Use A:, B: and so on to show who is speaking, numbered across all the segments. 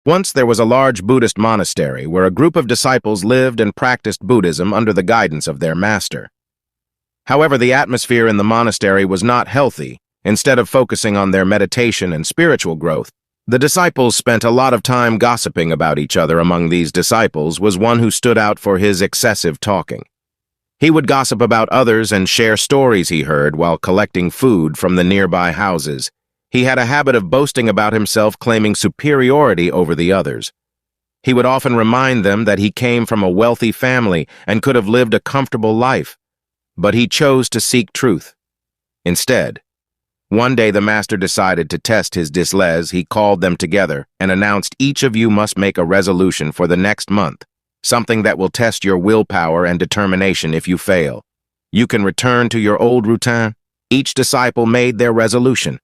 A: Once there was a large Buddhist monastery where a group of disciples lived and practiced Buddhism under the guidance of their master. However, the atmosphere in the monastery was not healthy. Instead of focusing on their meditation and spiritual growth, the disciples spent a lot of time gossiping about each other. Among these disciples was one who stood out for his excessive talking. He would gossip about others and share stories he heard while collecting food from the nearby houses. He had a habit of boasting about himself, claiming superiority over the others. He would often remind them that he came from a wealthy family and could have lived a comfortable life, but he chose to seek truth. Instead, one day the master decided to test his disciples. He called them together and announced, "Each of you must make a resolution for the next month, something that will test your willpower and determination. If you fail, you can return to your old routine." Each disciple made their resolution,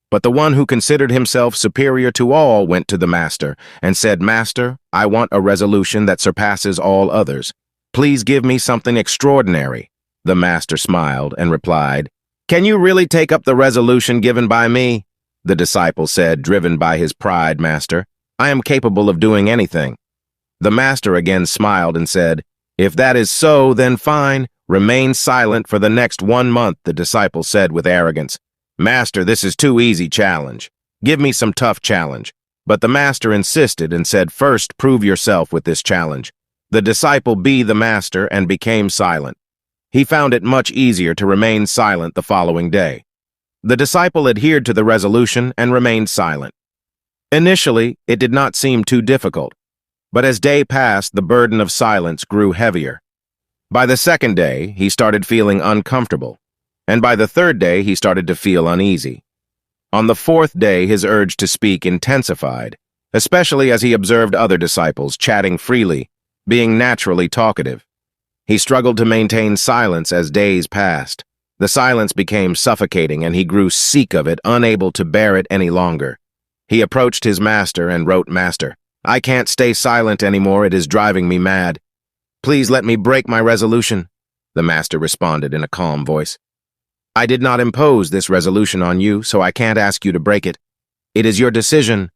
A: but the one who considered himself superior to all went to the master and said, "Master, I want a resolution that surpasses all others. Please give me something extraordinary." The master smiled and replied, "Can you really take up the resolution given by me?" The disciple said, driven by his pride, "Master, I am capable of doing anything." The master again smiled and said, "If that is so, then fine. Remain silent for the next 1 month," the disciple said with arrogance. "Master, this is too easy challenge. Give me some tough challenge." But the master insisted and said, "First, prove yourself with this challenge." The disciple beat the master and became silent. He found it much easier to remain silent the following day. The disciple adhered to the resolution and remained silent. Initially, it did not seem too difficult, but as day passed, the burden of silence grew heavier. By the second day, he started feeling uncomfortable, and by the third day, he started to feel uneasy. On the fourth day, his urge to speak intensified, especially as he observed other disciples chatting freely, being naturally talkative. He struggled to maintain silence as days passed. The silence became suffocating and he grew sick of it, unable to bear it any longer. He approached his master and wrote, "Master, I can't stay silent anymore. It is driving me mad. Please let me break my resolution." The master responded in a calm voice, "I did not impose this resolution on you, so I can't ask you to break it. It is your decision.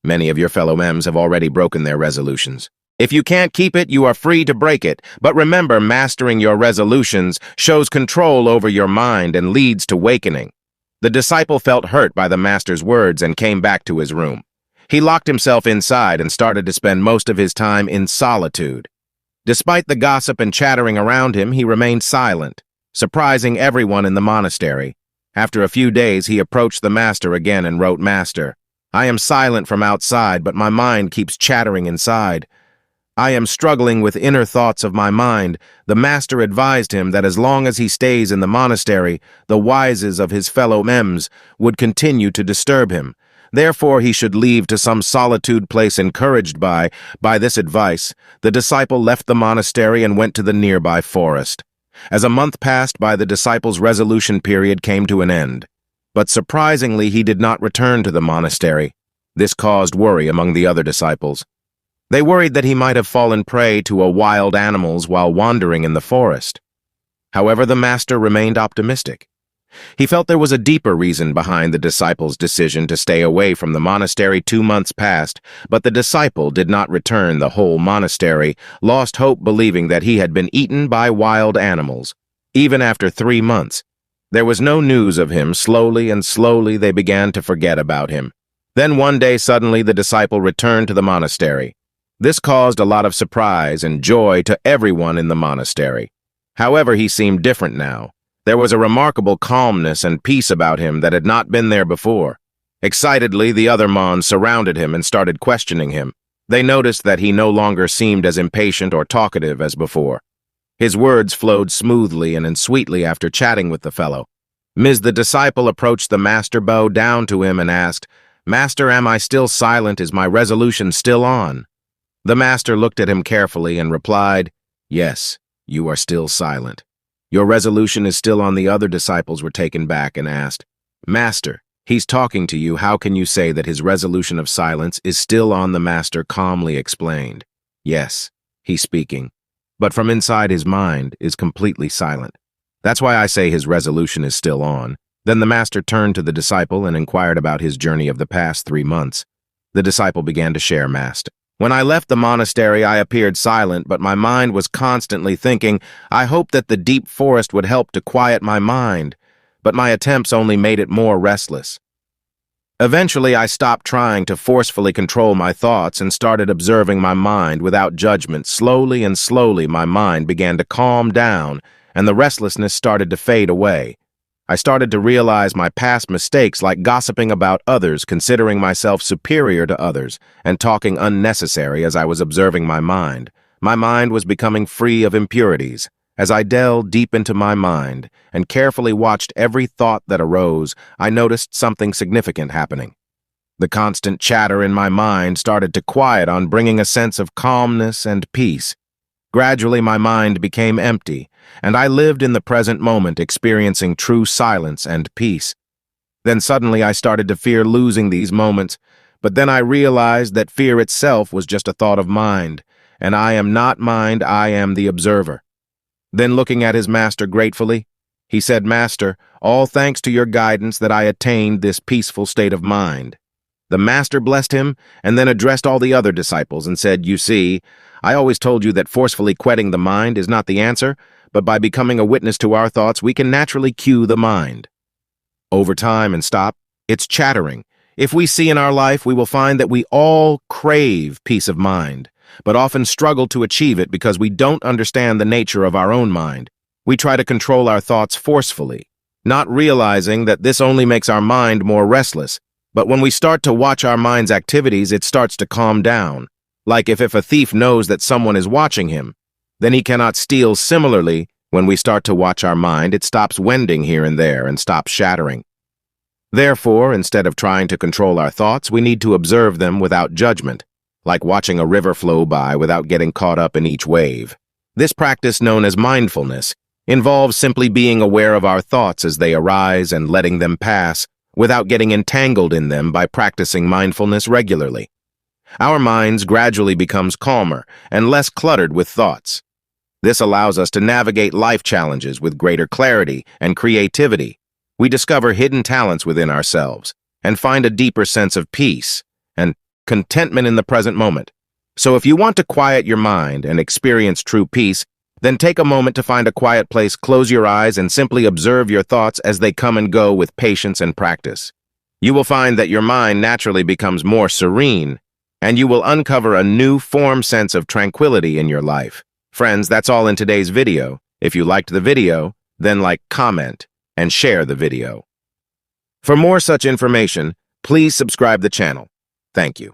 A: Many of your fellow MEMs have already broken their resolutions. If you can't keep it, you are free to break it. But remember, mastering your resolutions shows control over your mind and leads to awakening." The disciple felt hurt by the master's words and came back to his room. He locked himself inside and started to spend most of his time in solitude. Despite the gossip and chattering around him, he remained silent, surprising everyone in the monastery. After a few days, he approached the master again and wrote, "Master, I am silent from outside, but my mind keeps chattering inside. I am struggling with inner thoughts of my mind." The master advised him that as long as he stays in the monastery, the wises of his fellow MEMs would continue to disturb him. Therefore, he should leave to some solitude place. Encouraged by this advice, the disciple left the monastery and went to the nearby forest. As a month passed by, the disciple's resolution period came to an end. But surprisingly, he did not return to the monastery. This caused worry among the other disciples. They worried that he might have fallen prey to wild animals while wandering in the forest. However, the master remained optimistic. He felt there was a deeper reason behind the disciple's decision to stay away from the monastery. 2 months passed, but the disciple did not return. The whole monastery lost hope, believing that he had been eaten by wild animals. Even after 3 months, there was no news of him. Slowly, they began to forget about him. Then one day, suddenly, the disciple returned to the monastery. This caused a lot of surprise and joy to everyone in the monastery. However, he seemed different now. There was a remarkable calmness and peace about him that had not been there before. Excitedly, the other Mons surrounded him and started questioning him. They noticed that he no longer seemed as impatient or talkative as before. His words flowed smoothly and sweetly after chatting with the fellow. The disciple approached the master, bowed down to him and asked, "Master, am I still silent? Is my resolution still on?" The master looked at him carefully and replied, "Yes, you are still silent. Your resolution is still on." The other disciples were taken back and asked, "Master, he's talking to you. How can you say that his resolution of silence is still on?" The master calmly explained, "Yes, he's speaking, but from inside his mind is completely silent. That's why I say his resolution is still on." Then the master turned to the disciple and inquired about his journey of the past 3 months. The disciple began to share, Master. When I left the monastery, I appeared silent, but my mind was constantly thinking. I hoped that the deep forest would help to quiet my mind, but my attempts only made it more restless. Eventually, I stopped trying to forcefully control my thoughts and started observing my mind without judgment. Slowly and slowly, my mind began to calm down, and the restlessness started to fade away. I started to realize my past mistakes, like gossiping about others, considering myself superior to others, and talking unnecessary as I was observing my mind. My mind was becoming free of impurities. As I delved deep into my mind and carefully watched every thought that arose, I noticed something significant happening. The constant chatter in my mind started to quiet on, bringing a sense of calmness and peace. Gradually, my mind became empty, and I lived in the present moment, experiencing true silence and peace. Then suddenly I started to fear losing these moments, but then I realized that fear itself was just a thought of mind, and I am not mind, I am the observer. Then looking at his master gratefully, he said, Master, all thanks to your guidance that I attained this peaceful state of mind. The master blessed him and then addressed all the other disciples and said, You see, I always told you that forcefully quieting the mind is not the answer, but by becoming a witness to our thoughts, we can naturally cue the mind. Over time and stop, it's chattering. If we see in our life, we will find that we all crave peace of mind, but often struggle to achieve it because we don't understand the nature of our own mind. We try to control our thoughts forcefully, not realizing that this only makes our mind more restless. But when we start to watch our mind's activities, it starts to calm down. Like if a thief knows that someone is watching him, then he cannot steal. Similarly, when we start to watch our mind, it stops wending here and there and stops shattering. Therefore, instead of trying to control our thoughts, we need to observe them without judgment, like watching a river flow by without getting caught up in each wave. This practice, known as mindfulness, involves simply being aware of our thoughts as they arise and letting them pass, without getting entangled in them. By practicing mindfulness regularly, our minds gradually becomes calmer and less cluttered with thoughts. This allows us to navigate life challenges with greater clarity and creativity. We discover hidden talents within ourselves and find a deeper sense of peace and contentment in the present moment. So if you want to quiet your mind and experience true peace, then take a moment to find a quiet place, close your eyes, and simply observe your thoughts as they come and go with patience and practice. You will find that your mind naturally becomes more serene, and you will uncover a new sense of tranquility in your life. Friends, that's all in today's video. If you liked the video, then like, comment, and share the video. For more such information, please subscribe the channel. Thank you.